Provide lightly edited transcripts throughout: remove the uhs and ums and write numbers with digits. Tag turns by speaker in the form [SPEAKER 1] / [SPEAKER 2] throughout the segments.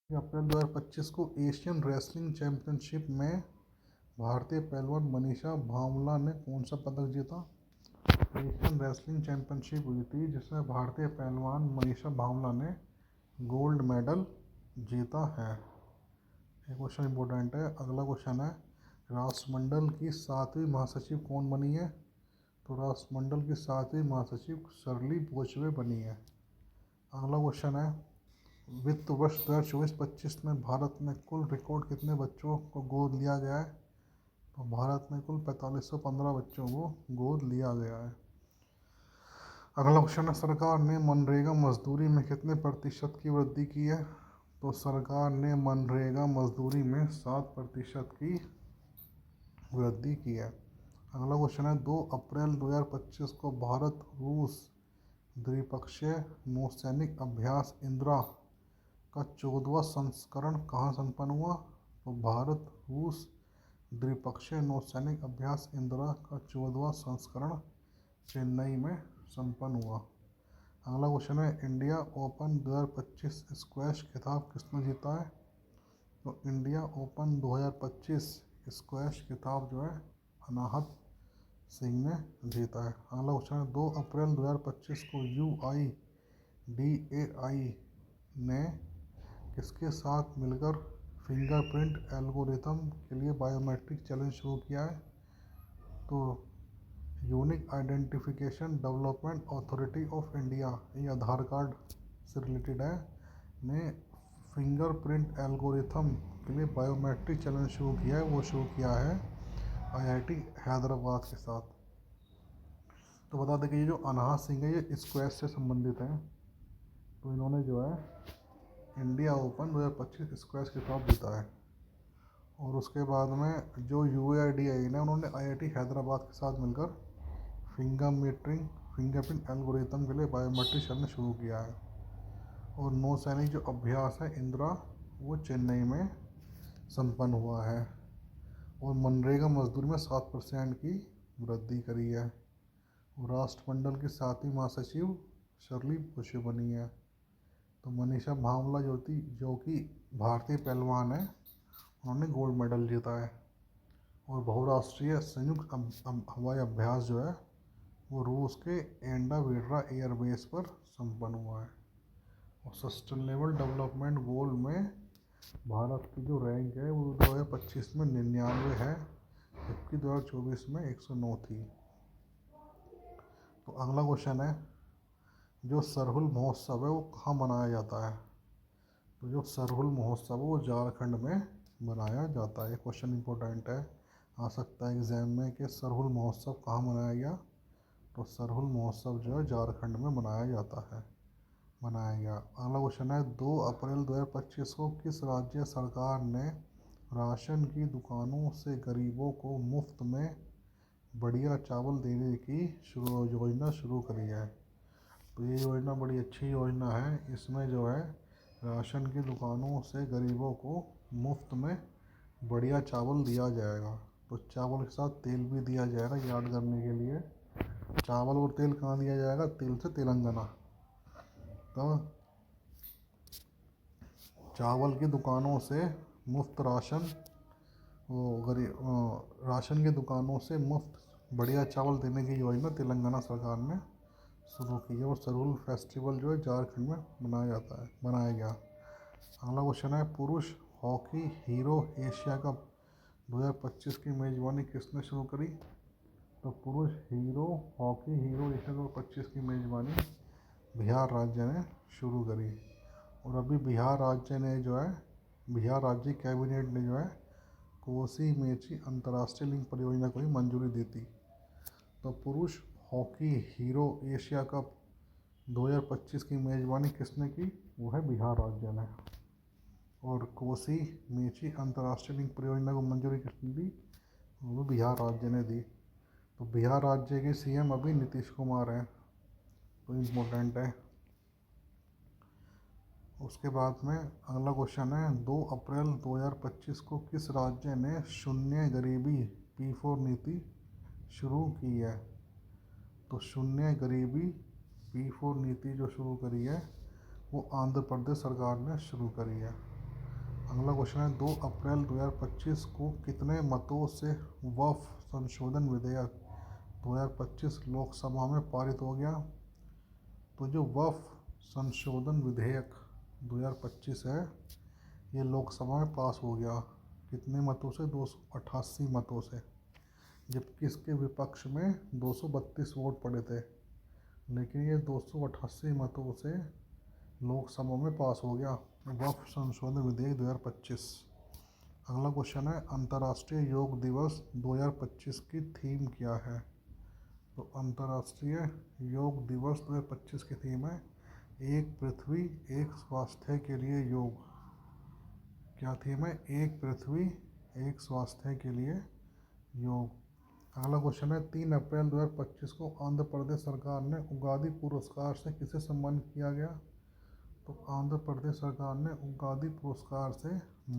[SPEAKER 1] अप्रैल 2025 को Asian wrestling championship में भारतीय पहलवान मनीषा भांवला ने कौन सा पदक जीता। एशियन रेसलिंग चैंपियनशिप हुई थी जिसमें भारतीय पहलवान मनीषा भांवला ने गोल्ड मेडल जीता है। ये क्वेश्चन इंपॉर्टेंट है। अगला क्वेश्चन है, राष्ट्रमंडल की 7वीं महासचिव कौन बनी है। तो राष्ट्रमंडल की 7वीं महासचिव शर्ली बोचवे बनी है। अगला क्वेश्चन है, वित्त वर्ष 2024-25 में भारत में कुल रिकॉर्ड कितने बच्चों को गोद लिया गया है। तो भारत में कुल 4515 बच्चों को गोद लिया गया है। अगला क्वेश्चन है, सरकार ने मनरेगा मजदूरी में कितने प्रतिशत की वृद्धि की है। तो सरकार ने मनरेगा मजदूरी में 7% की वृद्धि की है। अगला क्वेश्चन है, 2 अप्रैल 2025 को भारत रूस द्विपक्षीय नौसैनिक अभ्यास इंदिरा का 14वां संस्करण कहाँ संपन्न हुआ। तो भारत रूस द्विपक्षीय नौसैनिक अभ्यास इंदिरा का 14वां संस्करण चेन्नई में संपन्न हुआ। अगला क्वेश्चन है, इंडिया ओपन 2025 स्क्वैश खिताब किसने जीता है। तो इंडिया ओपन 2025 स्क्वैश खिताब जो है अनाहत सिंह ने जीता है। अगला क्वेश्चन है, 2 अप्रैल 2025 को UIDAI ने किसके साथ मिलकर फिंगरप्रिंट एल्गोरिथम के लिए बायोमेट्रिक चैलेंज शुरू किया है। तो unique identification development authority of India, ये आधार कार्ड से रिलेटेड है, ने फिंगरप्रिंट एल्गोरिथम के लिए बायोमेट्रिक चैलेंज शुरू किया है। वो शुरू किया है IIT हैदराबाद के साथ। तो बता दें कि ये जो अनाहत सिंह है ये स्क्वैश से संबंधित हैं। तो इन्होंने जो है इंडिया ओपन 2025 स्क्वैश खिताब जीता है। और उसके बाद में जो UIDAI ने उन्होंने IIT हैदराबाद के साथ मिलकर फिंगरप्रिंट एल्गोरिथम के लिए बायोमेट्रिक चैलेंज शुरू किया है। और नौसैनिक जो अभ्यास है इंदिरा वो चेन्नई में संपन्न हुआ है। और मनरेगा मजदूरी में 7% की वृद्धि करी है। और राष्ट्रमंडल की 7वीं महासचिव शर्ली बोचवे बनी है। तो मनीषा भांवला जो कि भारतीय पहलवान है, उन्होंने गोल्ड मेडल जीता है। और बहुराष्ट्रीय संयुक्त हवाई अभ्यास जो है वो रूस के एंडावेड्रा एयरबेस पर संपन्न हुआ है। और सस्टेनेबल डेवलपमेंट गोल में भारत की जो रैंक है वो 2025 में 99 है, जबकि 2024 में 109 थी। तो अगला क्वेश्चन है, जो सरहुल महोत्सव है वो कहाँ मनाया जाता है। तो जो सरहुल महोत्सव है वो झारखंड में मनाया जाता है। क्वेश्चन इंपॉर्टेंट है, आ सकता है एग्जाम में कि सरहुल महोत्सव कहाँ मनाया गया। तो सरहुल महोत्सव जो है झारखंड में मनाया गया। अगला क्वेश्चन है, 2 अप्रैल 2025 को किस राज्य सरकार ने राशन की दुकानों से गरीबों को मुफ्त में बढ़िया चावल देने की योजना शुरू करी है। तो ये योजना बड़ी अच्छी योजना है। इसमें जो है राशन की दुकानों से गरीबों को मुफ्त में बढ़िया चावल दिया जाएगा। तो चावल के साथ तेल भी दिया जाएगा, याद करने के लिए। चावल और तेल कहाँ दिया जाएगा, तेल से तेलंगाना। तो चावल की दुकानों से मुफ्त राशन, राशन की दुकानों से मुफ्त बढ़िया चावल देने की योजना तेलंगाना सरकार ने शुरू की है। और सरहुल फेस्टिवल जो है झारखंड में मनाया गया। अगला क्वेश्चन है, पुरुष हॉकी हीरो एशिया कप 2025 की मेज़बानी किसने शुरू करी। तो पुरुष हॉकी हीरो एशिया कप 25 की मेज़बानी बिहार राज्य ने शुरू करी। और अभी बिहार राज्य कैबिनेट ने जो है कोसी मेची अंतर्राष्ट्रीय लिंक परियोजना को ही मंजूरी दी थी। तो पुरुष हॉकी हीरो एशिया कप 2025 की मेज़बानी किसने की, वो है बिहार राज्य ने। और कोसी मेची अंतर्राष्ट्रीय लिंक परियोजना को मंजूरी किसने दी, वो बिहार राज्य ने दी। तो बिहार राज्य के CM अभी नीतीश कुमार हैं। तो इम्पोर्टेंट है। उसके बाद में अगला क्वेश्चन है, 2 अप्रैल 2025 को किस राज्य ने शून्य गरीबी P4 नीति शुरू की है। तो शून्य गरीबी P4 नीति जो शुरू करी है वो आंध्र प्रदेश सरकार ने शुरू करी है। अगला क्वेश्चन है 2 अप्रैल 2025 को कितने मतों से वक्फ संशोधन विधेयक 2025 लोकसभा में पारित हो गया? तो जो वक्फ संशोधन विधेयक 2025 है ये लोकसभा में पास हो गया। कितने मतों से? 288 मतों से, जबकि इसके विपक्ष में 232 वोट पड़े थे, लेकिन ये 288 मतों से लोकसभा में पास हो गया वक्फ संशोधन विधेयक 2025। अगला क्वेश्चन है अंतर्राष्ट्रीय योग दिवस 2025 की थीम क्या है? तो अंतर्राष्ट्रीय योग दिवस 2025 की थीम है एक पृथ्वी एक स्वास्थ्य के लिए योग। क्या थीम है? एक पृथ्वी एक स्वास्थ्य के लिए योग। अगला क्वेश्चन है 3 अप्रैल 2025 को आंध्र प्रदेश सरकार ने उगादी पुरस्कार से किसे सम्मानित किया गया? तो आंध्र प्रदेश सरकार ने उगादी पुरस्कार से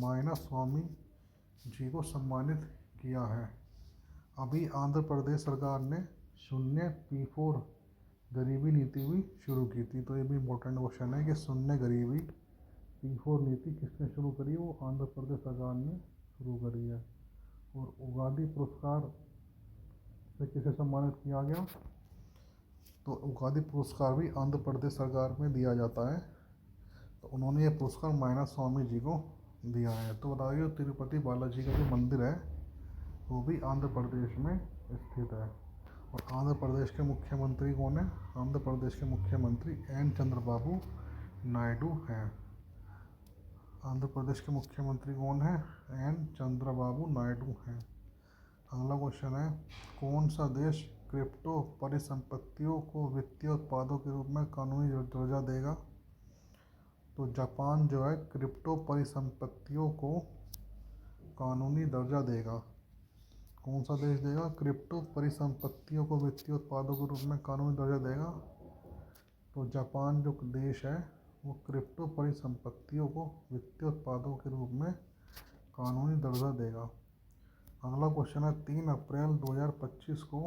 [SPEAKER 1] मायना स्वामी जी को सम्मानित किया है। अभी आंध्र प्रदेश सरकार ने शून्य P4 गरीबी नीति भी शुरू की थी। तो ये भी इम्पोर्टेंट क्वेश्चन है कि शून्य गरीबी P4 नीति किसने शुरू करी? वो आंध्र प्रदेश सरकार ने शुरू करी है। और उगादी पुरस्कार से किसे सम्मानित किया गया? तो उगादी पुरस्कार भी आंध्र प्रदेश सरकार में दिया जाता है। तो उन्होंने ये पुरस्कार मायना स्वामी जी को दिया है। तो बताइए तिरुपति बालाजी का जो मंदिर है वो भी आंध्र प्रदेश में स्थित है। और आंध्र प्रदेश के मुख्यमंत्री कौन है? आंध्र प्रदेश के मुख्यमंत्री एन चंद्रबाबू नायडू हैं। आंध्र प्रदेश के मुख्यमंत्री कौन है? एन चंद्रबाबू नायडू हैं। अगला क्वेश्चन है कौन सा देश क्रिप्टो परिसंपत्तियों को वित्तीय उत्पादों के रूप में कानूनी दर्जा देगा? तो जापान जो है क्रिप्टो परिसंपत्तियों को कानूनी दर्जा देगा। कौन सा देश देगा? क्रिप्टो परिसंपत्तियों को वित्तीय उत्पादों के रूप में कानूनी दर्जा देगा। तो जापान जो देश है वो क्रिप्टो परिसंपत्तियों को वित्तीय उत्पादों के रूप में कानूनी दर्जा देगा। अगला क्वेश्चन है 3 अप्रैल 2025 को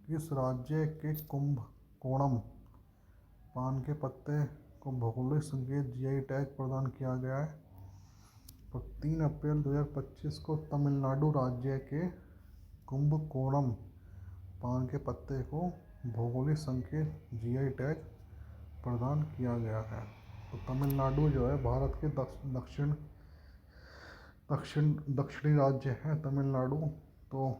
[SPEAKER 1] किस राज्य के कुंभकोणम पान के पत्ते को भौगोलिक संकेत GI टैग प्रदान किया गया है? तो 3 अप्रैल 2025 को तमिलनाडु राज्य के कुंभकोणम पान के पत्ते को भौगोलिक संकेत GI टैग प्रदान किया गया है। तो तमिलनाडु जो है भारत के दक्षिणी राज्य है तमिलनाडु। तो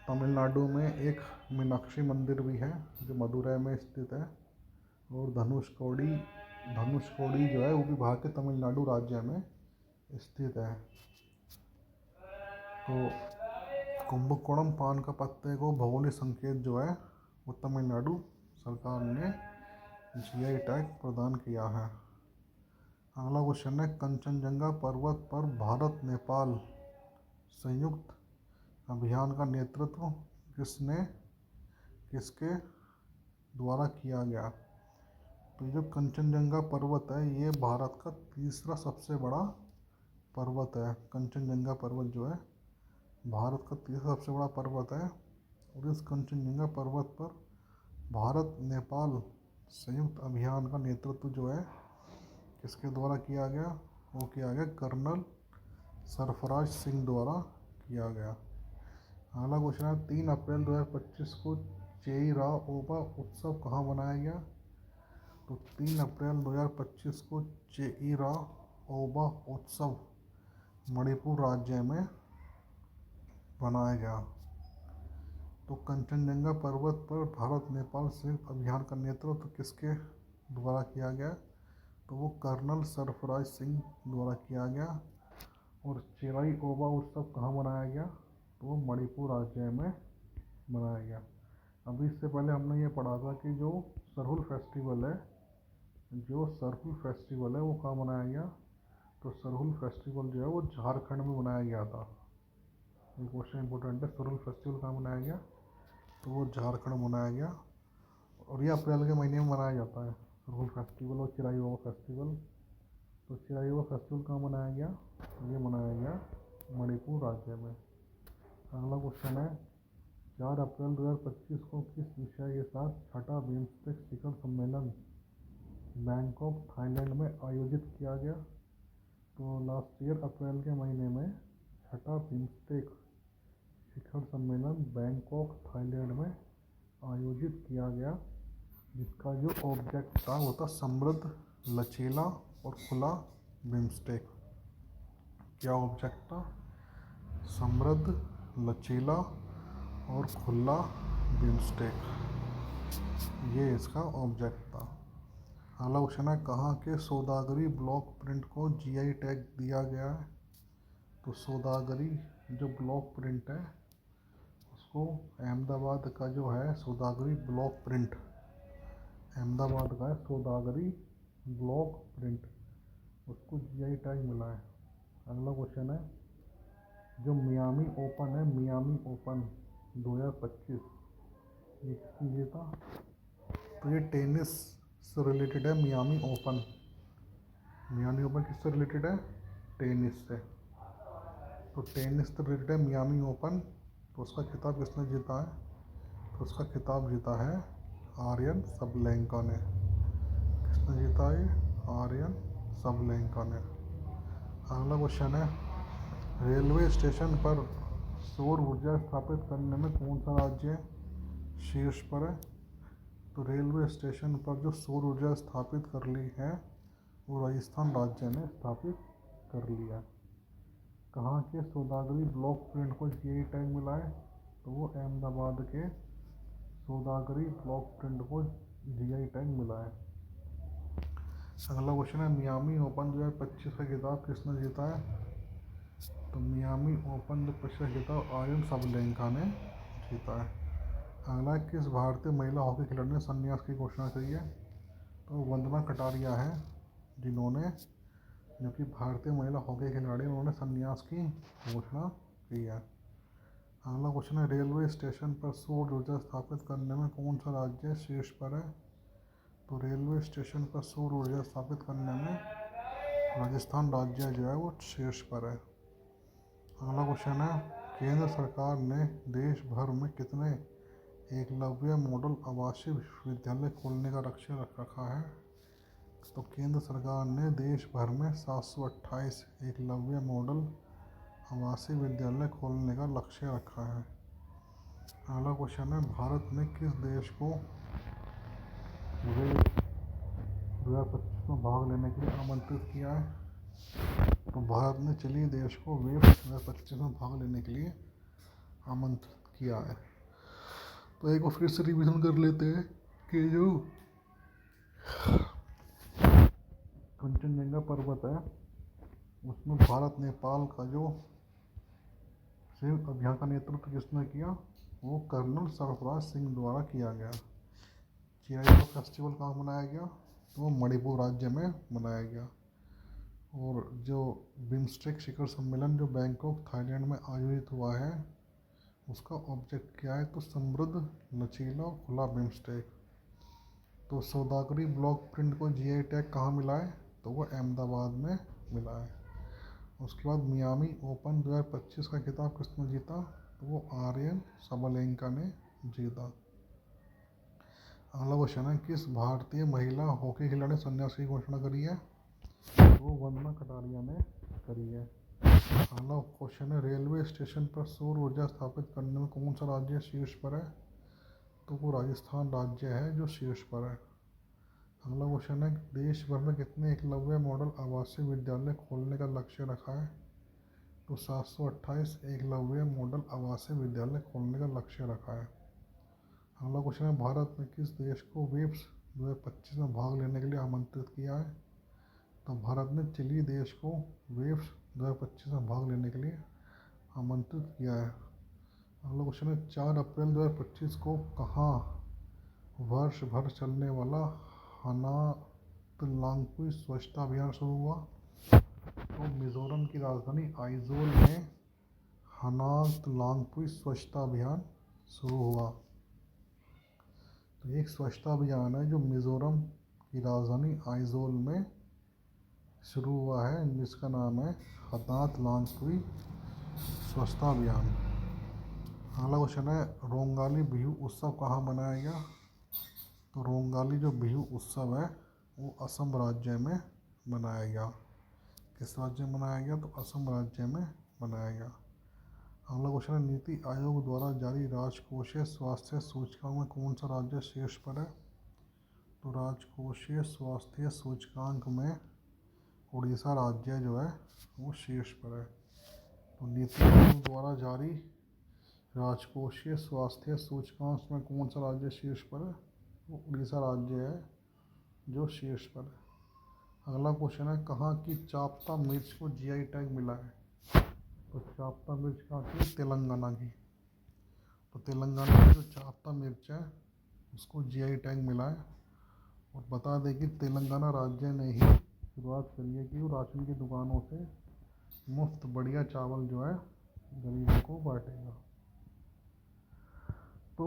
[SPEAKER 1] तमिलनाडु में एक मीनाक्षी मंदिर भी है जो मदुरै में स्थित है। और धनुषकोडी जो है वो भी भारत के तमिलनाडु राज्य में स्थित है। तो कुंभकोणम पान का पत्ते को भौगोलिक संकेत जो है वो तमिलनाडु सरकार ने GI टैग प्रदान किया है। अगला क्वेश्चन है कंचनजंगा पर्वत पर भारत नेपाल संयुक्त अभियान का नेतृत्व किसके द्वारा किया गया? तो जो कंचनजंगा पर्वत है ये भारत का तीसरा सबसे बड़ा पर्वत है। कंचनजंगा पर्वत जो है भारत का तीसरा सबसे बड़ा पर्वत है। और इस कंचनजंगा पर्वत पर भारत नेपाल संयुक्त अभियान का नेतृत्व जो है किसके द्वारा किया गया? वो किया गया कर्नल सरफराज सिंह द्वारा किया गया। अगला क्वेश्चन है 3 अप्रैल 2025 को चेइरा ओबा उत्सव कहाँ मनाया गया? तो 3 अप्रैल 2025 को चेइरा ओबा उत्सव मणिपुर राज्य में मनाया गया। तो कंचनजंगा पर्वत पर भारत नेपाल संयुक्त अभियान का नेतृत्व किसके द्वारा किया गया? तो वो कर्नल सरफराज सिंह द्वारा किया गया। और चेराई ओबा उत्सव कहाँ मनाया गया? तो वो मणिपुर राज्य में मनाया गया। अभी इससे पहले हमने ये पढ़ा था कि जो सरहुल फेस्टिवल है वो कहाँ मनाया गया? तो सरहुल फेस्टिवल जो है वो झारखंड में मनाया गया था। ये क्वेश्चन इंपॉर्टेंट है। सरहुल फेस्टिवल कहाँ मनाया गया? तो वो झारखंड मनाया गया। और ये अप्रैल के महीने में मनाया जाता है सरहुल फेस्टिवल और चिराई ओबा फेस्टिवल। तो चिराई ओबा फेस्टिवल कहाँ मनाया गया? ये मनाया गया मणिपुर राज्य में। अगला क्वेश्चन है 4 अप्रैल 2025 को किस विषय के साथ छठा बिम्स्टेक शिखर सम्मेलन बैंकॉक थाईलैंड में आयोजित किया गया? तो लास्ट ईयर अप्रैल के महीने में छठा बिम्स्टेक शिखर सम्मेलन बैंकॉक थाईलैंड में आयोजित किया गया, जिसका जो ऑब्जेक्ट था वो था समृद्ध, लचीला और खुला बिम्स्टेक। क्या ऑब्जेक्ट था? समृद्ध, लचीला और खुला बिम्स्टेक, ये इसका ऑब्जेक्ट था। अगला क्वेश्चन है, कहाँ के सौदागरी ब्लॉक प्रिंट को जीआई टैग दिया गया है? तो सौदागरी जो ब्लॉक प्रिंट है उसको अहमदाबाद का जो है सौदागरी ब्लॉक प्रिंट, अहमदाबाद का है सौदागरी ब्लॉक प्रिंट, उसको जीआई टैग मिला है। अगला क्वेश्चन है, जो मियामी ओपन है, मियामी ओपन 2025, ये किसने जीता? तो ये टेनिस से रिलेटेड है। मियामी ओपन किससे रिलेटेड है? टेनिस से। तो टेनिस से रिलेटेड है मियामी ओपन। तो उसका खिताब किसने जीता है? तो उसका खिताब जीता है आर्यन सबलेंका ने। किसने जीता है? आर्यन सबलेंका ने। अगला क्वेश्चन है, रेलवे स्टेशन पर सौर ऊर्जा स्थापित करने में कौन सा राज्य शीर्ष पर है? तो रेलवे स्टेशन पर जो सौर ऊर्जा स्थापित कर ली है वो राजस्थान राज्य ने स्थापित कर लिया। कहाँ के सौदागरी ब्लॉक प्रिंट को जीआई टैग मिला है? तो वो अहमदाबाद के सौदागरी ब्लॉक प्रिंट को जीआई टैग मिला है। अगला क्वेश्चन है, मियामी ओपन 2025 का खिताब किसने जीता है? तो मियामी ओपन 2025 का खिताब आर्यन सबलेंका ने जीता है। अगला, किस भारतीय महिला हॉकी खिलाड़ी ने संन्यास की घोषणा की है? तो वंदना कटारिया है, जिन्होंने, जो कि भारतीय महिला हॉकी खिलाड़ी, उन्होंने संन्यास की घोषणा की है। अगला क्वेश्चन है, रेलवे स्टेशन पर सौर ऊर्जा स्थापित करने में कौन सा राज्य शीर्ष पर है? तो रेलवे स्टेशन पर सौर ऊर्जा स्थापित करने में राजस्थान राज्य जो है वो शीर्ष पर है। अगला क्वेश्चन है, केंद्र सरकार ने देश भर में कितने एकलव्य मॉडल आवासीय विश्वविद्यालय खोलने का लक्ष्य रखा है? तो केंद्र सरकार ने देश भर में 728 एकलव्य मॉडल आवासीय विद्यालय खोलने का लक्ष्य रखा है। अगला क्वेश्चन है, भारत ने किस देश को वेब 2025 में भाग लेने के लिए आमंत्रित किया है? तो भारत ने चिली देश को वेब 2025 में भाग लेने के लिए आमंत्रित किया है। तो एक बार फिर से रिवीजन कर लेते हैं कि जो कंचनजंगा पर्वत है उसमें भारत नेपाल का जो संयुक्त अभियान का नेतृत्व किसने किया? वो कर्नल सरफराज सिंह द्वारा किया गया। चिराई का फेस्टिवल कहाँ मनाया गया? तो वो मणिपुर राज्य में मनाया गया। और जो बिम्स्टेक शिखर सम्मेलन जो बैंकॉक थाईलैंड में आयोजित हुआ है उसका ऑब्जेक्ट क्या है? तो समृद्ध, लचीला और खुला बिम्स्टेक। तो सौदागरी ब्लॉक प्रिंट को जीआई टैग कहाँ मिला है? तो वो अहमदाबाद में मिला है। उसके बाद मियामी ओपन 2025 का खिताब किसने जीता? तो वो आर्यन सबलेंका ने जीता। अगला क्वेश्चन है, किस भारतीय महिला हॉकी खिलाड़ी ने संन्यास की घोषणा करी है? वो वंदना कटारिया ने करी है। अगला क्वेश्चन है, रेलवे स्टेशन पर सौर ऊर्जा स्थापित करने में कौन सा राज्य शीर्ष पर है? तो वो राजस्थान राज्य है जो शीर्ष पर है। अगला क्वेश्चन है, देश भर में कितने एकलव्य मॉडल आवासीय विद्यालय खोलने का लक्ष्य रखा है? तो 728 एकलव्य मॉडल आवासीय विद्यालय खोलने का लक्ष्य रखा है। अगला क्वेश्चन है, भारत ने किस देश को वेब्स 2025 में भाग लेने के लिए आमंत्रित किया है? तो भारत ने चिली देश को वेब्स 2025 में भाग लेने के लिए आमंत्रित किया है। अगला क्वेश्चन है, 4 अप्रैल 2025 को कहाँ वर्ष भर चलने वाला हनातलांगपुई स्वच्छता अभियान शुरू हुआ? तो मिजोरम की राजधानी आइजोल में हनातलांगपुई स्वच्छता अभियान शुरू हुआ। तो एक स्वच्छता अभियान है जो मिजोरम की राजधानी आइजोल में शुरू हुआ है, जिसका नाम है हनातलांगपुई स्वच्छता अभियान। अगला क्वेश्चन है, रोंगाली बिहू उत्सव कहाँ मनाया गया? तो रोंगाली जो बिहू उत्सव है वो असम राज्य में मनाया गया। किस राज्य में बनाया गया? तो असम राज्य में बनाया गया। अगला क्वेश्चन है, नीति आयोग द्वारा जारी राजकोषीय स्वास्थ्य सूचकांक में कौन सा राज्य शीर्ष पर है? तो राजकोषीय स्वास्थ्य सूचकांक में उड़ीसा राज्य जो है वो शीर्ष पर है। तो नीति आयोग द्वारा जारी राजकोषीय स्वास्थ्य सूचकांक में कौन सा राज्य शीर्ष पर है? वो उड़ीसा राज्य है जो शीर्ष पर है। अगला क्वेश्चन है, कहाँ की चाप्ता मिर्च को जीआई टैग मिला है? तो चाप्ता मिर्च कहाँ की? तेलंगाना की। तो तेलंगाना की जो चाप्ता मिर्च है उसको जीआई टैग मिला है। और बता दें कि तेलंगाना राज्य ने ही शुरुआत करी है कि वो राशन की दुकानों से मुफ्त बढ़िया चावल जो है गरीबों को बांटेगा। तो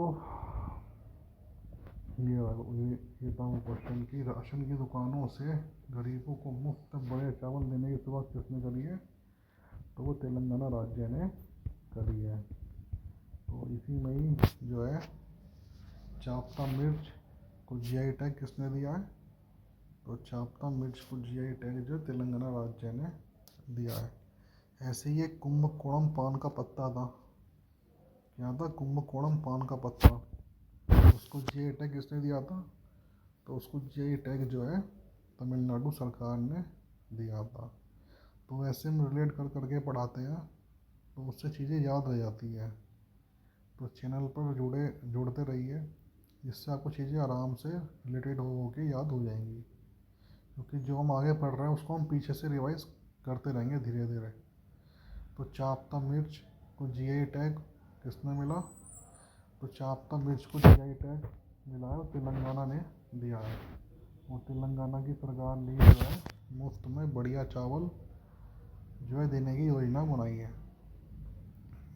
[SPEAKER 1] ये था वो क्वेश्चन कि राशन की दुकानों से गरीबों को मुफ्त बढ़िया चावल देने की शुरुआत किसने करी है? तो वो तेलंगाना राज्य ने करी है। तो इसी में ही जो है चाप्ता मिर्च को जीआई टैग किसने दिया है? तो चाप्ता मिर्च को जीआई टैग जो तेलंगाना राज्य ने दिया है। ऐसे ही एक कुंभकोणम पान का पत्ता था। क्या था? कुंभकोणम पान का पत्ता। उसको जीआई टैग किसने दिया था? तो उसको जीआई टैग जो है तमिलनाडु सरकार ने दिया था। तो ऐसे में रिलेट कर करके पढ़ाते हैं तो उससे चीज़ें याद रह जाती है। तो चैनल पर जुड़ते रहिए, जिससे आपको चीज़ें आराम से रिलेटेड हो के याद हो जाएंगी। क्योंकि जो हम आगे पढ़ रहे हैं उसको हम पीछे से रिवाइज करते रहेंगे धीरे धीरे। तो चाप्ता मिर्च को जीआई टैग किसने मिला? तो चाप्ता मिर्च को जीआई टैग मिला है, तेलंगाना ने दिया है। और तेलंगाना की सरकार ने जो है मुफ्त में बढ़िया चावल जो है देने की योजना बनाई है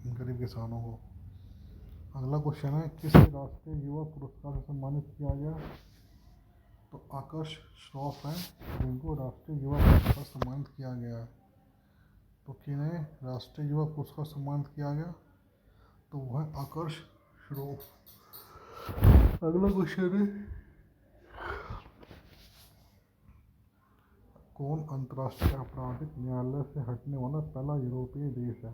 [SPEAKER 1] गरीब किसानों को। अगला क्वेश्चन है, किस राष्ट्रीय युवा पुरस्कार से सम्मानित किया गया? तो आकर्ष श्रॉफ है जिनको राष्ट्रीय युवा पुरस्कार सम्मानित किया गया है। तो किन्हें राष्ट्रीय युवा पुरस्कार सम्मानित किया गया? तो वह है आकर्ष श्रॉफ। अगला क्वेश्चन है, कौन अंतर्राष्ट्रीय आपराधिक न्यायालय से हटने वाला पहला यूरोपीय देश है?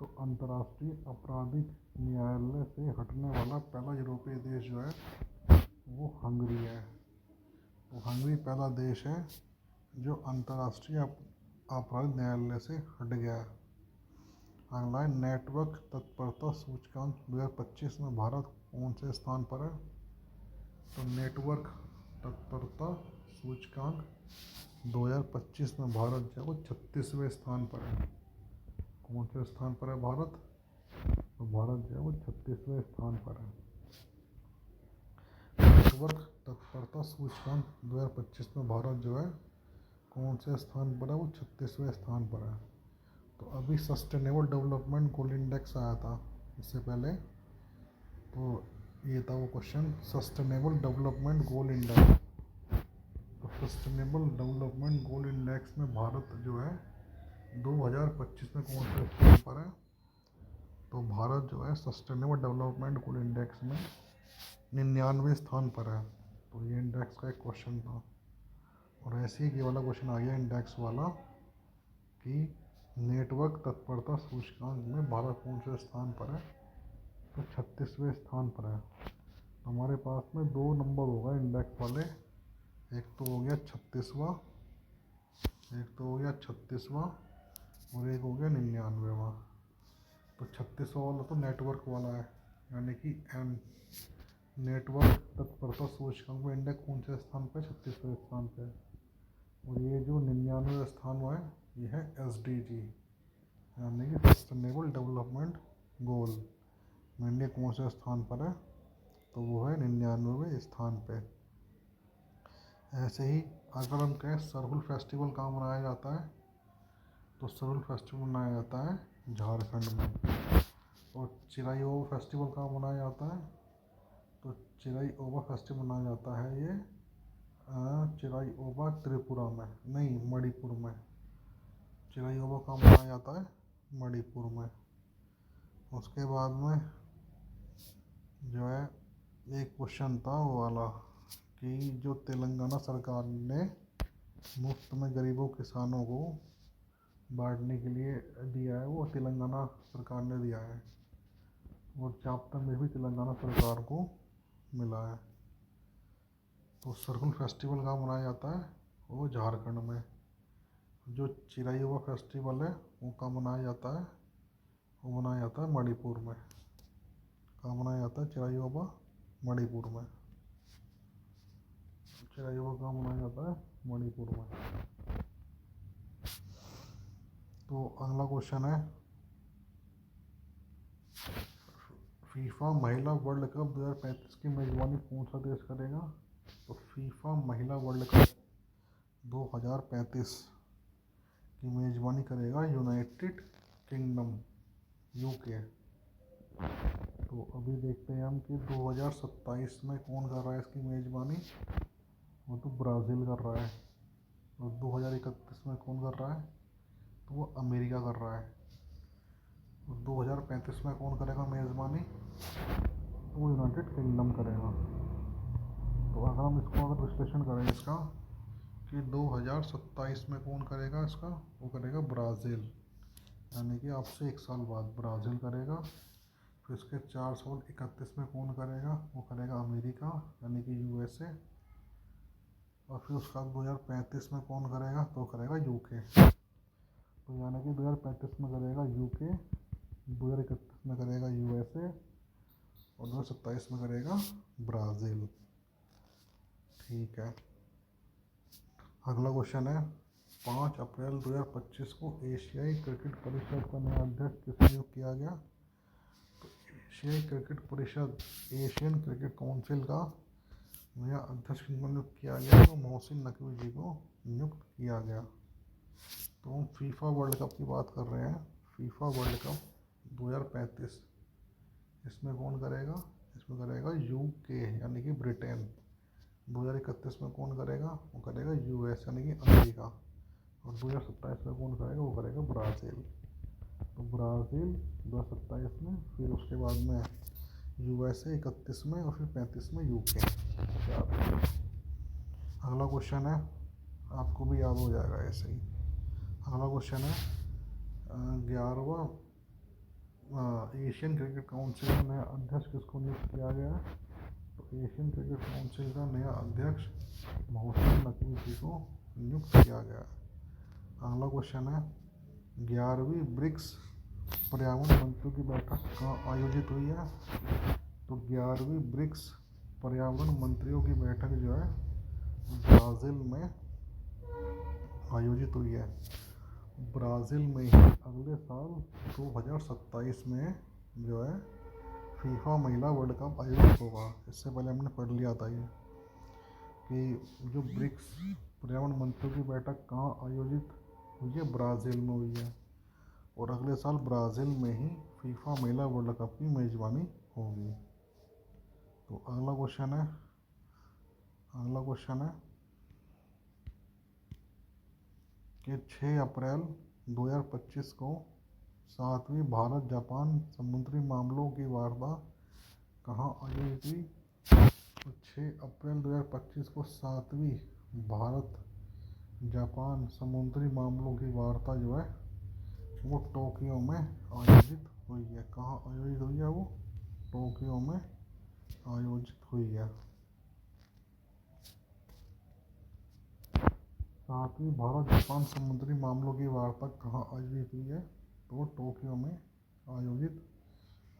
[SPEAKER 1] तो अंतर्राष्ट्रीय आपराधिक न्यायालय से हटने वाला पहला यूरोपीय देश जो है वो हंगरी है। तो हंगरी पहला देश है जो अंतर्राष्ट्रीय आपराधिक न्यायालय से हट गया है। अगला नेटवर्क तत्परता सूचकांक 2025 में भारत कौन से स्थान पर है? तो नेटवर्क तत्परता सूचकांक 2025 में भारत जो है वो 36वें स्थान पर है। कौन से स्थान पर है भारत? तो भारत जो है वो 36वें स्थान पर है। नेटवर्क तत्परता सूचकांक 2025 में भारत जो है कौन से स्थान पर है? वो 36वें स्थान पर है। तो अभी सस्टेनेबल डेवलपमेंट गोल इंडेक्स आया था इससे पहले, तो ये था वो question, sustainable development goal index. तो सस्टेनेबल डेवलपमेंट गोल इंडेक्स में भारत जो है 2025 में कौन से स्थान पर है? तो भारत जो है सस्टेनेबल डेवलपमेंट गोल इंडेक्स में 99वें स्थान पर है। तो ये इंडेक्स का एक क्वेश्चन था। और ऐसे ही ये वाला क्वेश्चन आ गया इंडेक्स वाला कि नेटवर्क तत्परता सूचकांक में भारत कौन से स्थान पर है? तो 36वें स्थान पर है। हमारे पास में 2 नंबर होगा इंडेक्स वाले, एक तो हो गया 36वां, एक तो हो गया 36वां और एक हो गया 99वां। तो 36वां वाला तो नेटवर्क वाला है, यानी कि एन नेटवर्क तत्परता सूचकांक में इंडेक्स कौन से स्थान पर? 36वें स्थान पे। और ये जो 99वें स्थान हुआ है ये है SDG, यानी कि सस्टेनेबल डेवलपमेंट गोल में इंडिया कौन से स्थान पर है? तो वो है 99वें स्थान पे। ऐसे ही अगर हम कहें सरहुल फेस्टिवल कहाँ मनाया जाता है? तो सरहुल फेस्टिवल मनाया जाता है झारखंड में। और चिराई ओबा फेस्टिवल कहाँ मनाया जाता है? तो चिराई ओबा फेस्टिवल मनाया जाता है ये चिराई ओबा त्रिपुरा में, नहीं मणिपुर में। चिराई ओबा कहाँ मनाया जाता है? मणिपुर में। उसके बाद में जो है एक क्वेश्चन था वो वाला कि जो तेलंगाना सरकार ने मुफ्त में गरीबों किसानों को बांटने के लिए दिया है, वो तेलंगाना सरकार ने दिया है। और जाप्ता में भी तेलंगाना सरकार को मिला है। तो सरहुल फेस्टिवल कहाँ मनाया जाता है? वो झारखंड में। जो चिराई हुआ फेस्टिवल है वो कहाँ मनाया जाता है? वो मनाया जाता है मणिपुर में। कहाँ मनाया जाता है चिराई हुआ? मणिपुर में। चिराई हुआ कहाँ मनाया जाता है? मणिपुर में। तो अगला क्वेश्चन है, फीफा महिला वर्ल्ड कप 2035 की मेजबानी कौन सा देश करेगा? तो फीफा महिला वर्ल्ड कप 2035 की मेजबानी करेगा यूनाइटेड किंगडम, यूके। तो अभी देखते हैं हम कि 2027 में कौन कर रहा है इसकी मेजबानी। वो तो ब्राज़ील कर रहा है। और 2031 में कौन कर रहा है? तो वो अमेरिका कर रहा है। और 2035 में कौन करेगा मेज़बानी? तो वो यूनाइटेड किंगडम करेगा। तो अगर हम इसको अगर विश्लेषण करें इसका कि 2027 में कौन करेगा इसका, वो करेगा ब्राज़ील, यानी कि आपसे 1 साल बाद ब्राज़ील करेगा। फिर इसके 4 साल 31 में कौन करेगा? वो करेगा अमेरिका, यानी कि यूएसए। और फिर उसका 2035 में कौन करेगा? तो करेगा यूके। तो यानी कि 2035 में करेगा यूके, 2031 में करेगा यूएसए और 2027 में करेगा ब्राज़ील। ठीक है। अगला क्वेश्चन है, 5 अप्रैल 2025 को एशियाई क्रिकेट परिषद का नया अध्यक्ष किसे नियुक्त किया गया? तो एशियाई क्रिकेट परिषद, एशियन क्रिकेट काउंसिल का नया अध्यक्ष किनको नियुक्त किया गया? तो मोहसिन नकवी जी को नियुक्त किया गया। तो हम फीफा वर्ल्ड कप की बात कर रहे हैं। फीफा वर्ल्ड कप 2035 इसमें कौन करेगा? इसमें करेगा यूके, यानी कि ब्रिटेन। 2031 में कौन करेगा? वो करेगा यूएस, यानी कि अमेरिका। और 2027 में कौन करेगा? वो करेगा ब्राज़ील। तो ब्राज़ील 2027 में, फिर उसके बाद में यूएसए 31 में और फिर 35 में यूके। अगला क्वेश्चन है, आपको भी याद हो जाएगा ऐसे ही। अगला क्वेश्चन है, 11वां एशियन क्रिकेट काउंसिल का नया अध्यक्ष किसको नियुक्त किया गया है? तो एशियन क्रिकेट काउंसिल का नया अध्यक्ष मोहसिन नकवी जी को नियुक्त किया गया। अगला क्वेश्चन है, 11वीं ब्रिक्स पर्यावरण मंत्रियों की बैठक कहाँ आयोजित हुई है? तो 11वीं ब्रिक्स पर्यावरण मंत्रियों की बैठक जो है ब्राज़ील में आयोजित हुई है। ब्राज़ील में ही अगले साल 2027 में जो है फीफा महिला वर्ल्ड कप आयोजित होगा। इससे पहले हमने पढ़ लिया था ये कि जो ब्रिक्स पर्यावरण मंत्रियों की बैठक कहाँ आयोजित हुई है? ब्राज़ील में हुई है। और अगले साल ब्राज़ील में ही फीफा महिला वर्ल्ड कप की मेज़बानी होगी। तो अगला क्वेश्चन है, कि 6 अप्रैल 2025 को 7वीं भारत जापान समुद्री मामलों की वार्ता कहाँ आयोजित हुई? तो 6 अप्रैल 2025 को 7वीं भारत जापान समुद्री मामलों की वार्ता जो है वो टोक्यो में आयोजित हुई है। कहाँ आयोजित हुई है? वो टोक्यो में आयोजित हुई है। 7वीं भारत जापान समुद्री मामलों की वार्ता कहाँ आयोजित हुई है? तो टोक्यो में आयोजित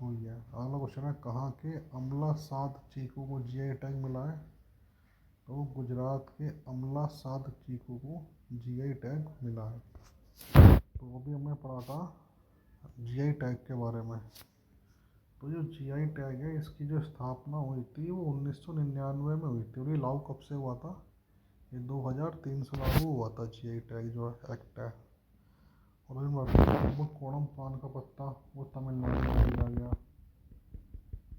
[SPEAKER 1] हुई है। अगला क्वेश्चन है, कहाँ के अमला साध चीकू को जीआई टैग मिला है? तो गुजरात के अमला साध चीकू को जीआई टैग मिला है। तो अभी हमने पढ़ा था जीआई टैग के बारे में। तो जो जीआई टैग है इसकी जो स्थापना हुई थी वो 1999 में हुई थी। और ये लागू कब से हुआ था? ये 2003 से लागू हुआ था जीआई टैग जो है एक्ट है। और कोणम पान का पत्ता वो तमिलनाडु में दिया गया।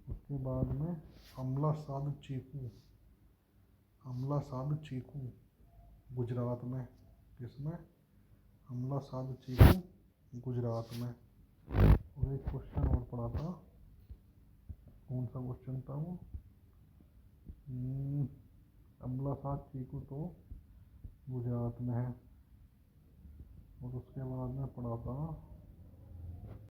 [SPEAKER 1] उसके बाद में अमला साध चीकू गुजरात में। किसमें? अमला साध चीकू गुजरात में। और एक क्वेश्चन और पढ़ा था, कौन सा क्वेश्चन था वो? अमला साध चीकू तो गुजरात में है। और उसके बाद में पढ़ा था